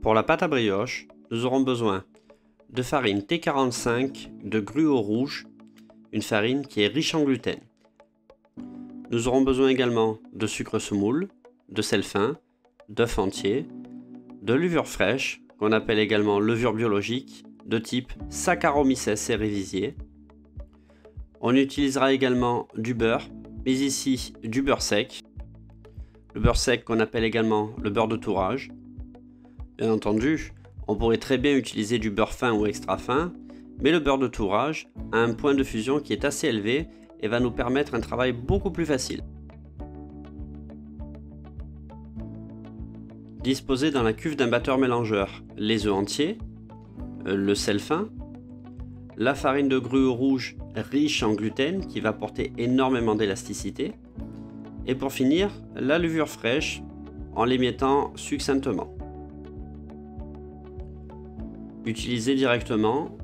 Pour la pâte à brioche, nous aurons besoin de farine T45 de gruau rouge, une farine qui est riche en gluten. Nous aurons besoin également de sucre semoule, de sel fin, d'œufs entiers, de levure fraîche, qu'on appelle également levure biologique, de type Saccharomyces cerevisiae. On utilisera également du beurre, mais ici du beurre sec. Le beurre sec qu'on appelle également le beurre de tourage. Bien entendu, on pourrait très bien utiliser du beurre fin ou extra fin, mais le beurre de tourage a un point de fusion qui est assez élevé et va nous permettre un travail beaucoup plus facile. Disposez dans la cuve d'un batteur mélangeur les œufs entiers, le sel fin, la farine de gruau rouge riche en gluten qui va apporter énormément d'élasticité, et pour finir, la levure fraîche en l'émiettant succinctement. Utilisez directement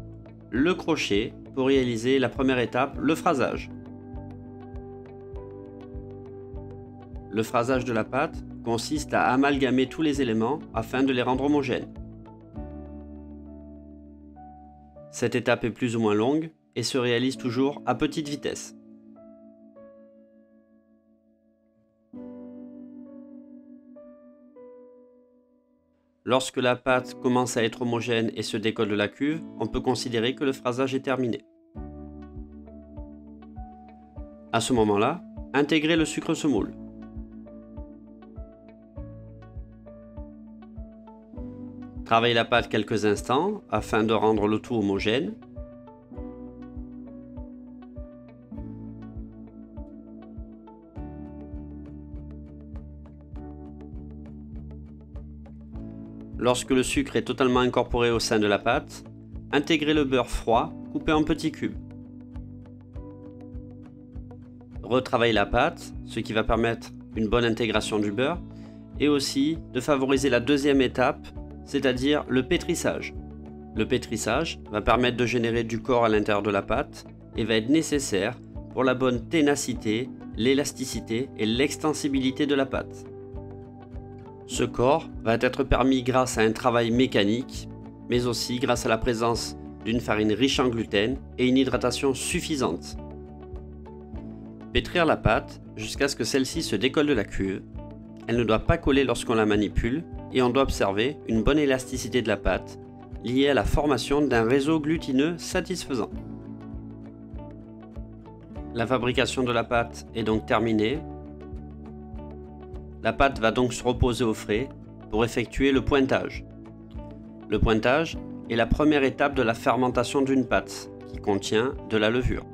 le crochet pour réaliser la première étape, le phrasage. Le phrasage de la pâte consiste à amalgamer tous les éléments afin de les rendre homogènes. Cette étape est plus ou moins longue et se réalise toujours à petite vitesse. Lorsque la pâte commence à être homogène et se décolle de la cuve, on peut considérer que le phrasage est terminé. À ce moment-là, intégrez le sucre semoule. Travaillez la pâte quelques instants afin de rendre le tout homogène. Lorsque le sucre est totalement incorporé au sein de la pâte, intégrez le beurre froid coupé en petits cubes. Retravaillez la pâte, ce qui va permettre une bonne intégration du beurre et aussi de favoriser la deuxième étape, c'est-à-dire le pétrissage. Le pétrissage va permettre de générer du corps à l'intérieur de la pâte et va être nécessaire pour la bonne ténacité, l'élasticité et l'extensibilité de la pâte. Ce corps va être permis grâce à un travail mécanique, mais aussi grâce à la présence d'une farine riche en gluten et une hydratation suffisante. Pétrir la pâte jusqu'à ce que celle-ci se décolle de la cuve. Elle ne doit pas coller lorsqu'on la manipule et on doit observer une bonne élasticité de la pâte liée à la formation d'un réseau glutineux satisfaisant. La fabrication de la pâte est donc terminée. La pâte va donc se reposer au frais pour effectuer le pointage. Le pointage est la première étape de la fermentation d'une pâte qui contient de la levure.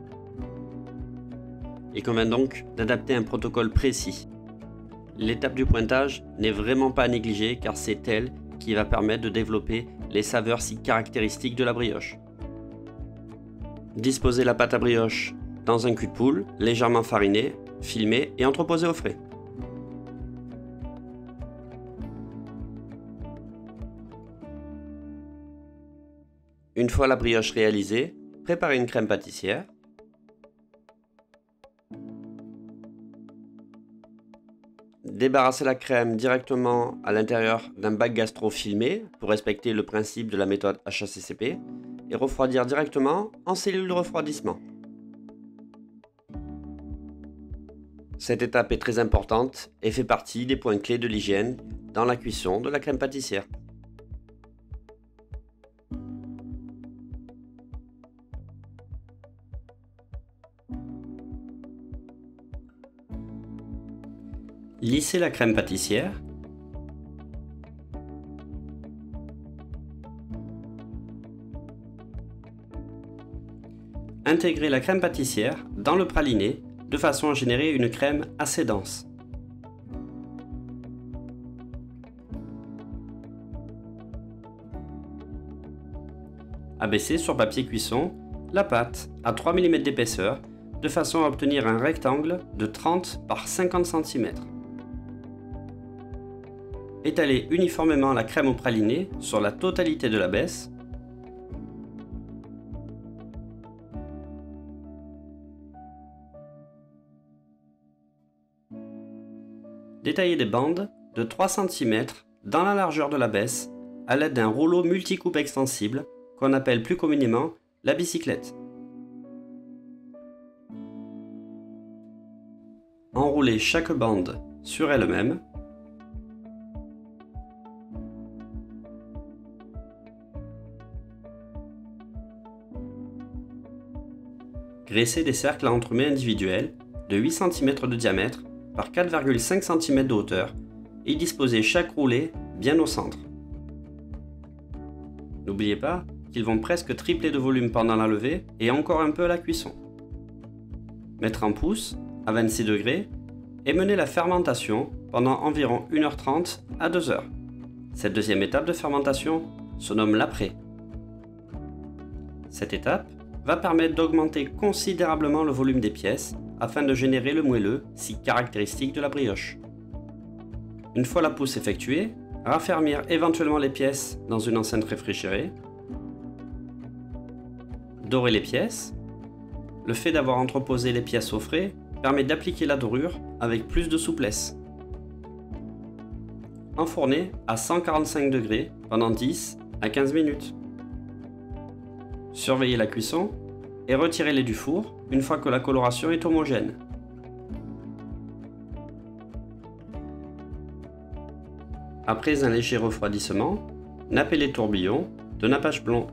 Il convient donc d'adapter un protocole précis. L'étape du pointage n'est vraiment pas à négliger car c'est elle qui va permettre de développer les saveurs si caractéristiques de la brioche. Disposez la pâte à brioche dans un cul de poule, légèrement fariné, filmé et entreposé au frais. Une fois la brioche réalisée, préparez une crème pâtissière. Débarrassez la crème directement à l'intérieur d'un bac gastro filmé pour respecter le principe de la méthode HACCP et refroidir directement en cellule de refroidissement. Cette étape est très importante et fait partie des points clés de l'hygiène dans la cuisson de la crème pâtissière. Lissez la crème pâtissière. Intégrez la crème pâtissière dans le praliné de façon à générer une crème assez dense. Abaissez sur papier cuisson la pâte à 3 mm d'épaisseur de façon à obtenir un rectangle de 30 par 50 cm. Étalez uniformément la crème au praliné sur la totalité de la baisse. Détaillez des bandes de 3 cm dans la largeur de la baisse à l'aide d'un rouleau multicoupe extensible qu'on appelle plus communément la bicyclette. Enroulez chaque bande sur elle-même. Graissez des cercles à entremets individuels de 8 cm de diamètre par 4,5 cm de hauteur et disposez chaque roulé bien au centre. N'oubliez pas qu'ils vont presque tripler de volume pendant la levée et encore un peu à la cuisson. Mettre en pousse à 26 degrés et mener la fermentation pendant environ 1h30 à 2h. Cette deuxième étape de fermentation se nomme l'après. Cette étape va permettre d'augmenter considérablement le volume des pièces afin de générer le moelleux si caractéristique de la brioche. Une fois la pousse effectuée, raffermir éventuellement les pièces dans une enceinte réfrigérée. Dorer les pièces. Le fait d'avoir entreposé les pièces au frais permet d'appliquer la dorure avec plus de souplesse. Enfourner à 145 degrés pendant 10 à 15 minutes. Surveillez la cuisson et retirez-les du four une fois que la coloration est homogène. Après un léger refroidissement, nappez les tourbillons de nappage blond.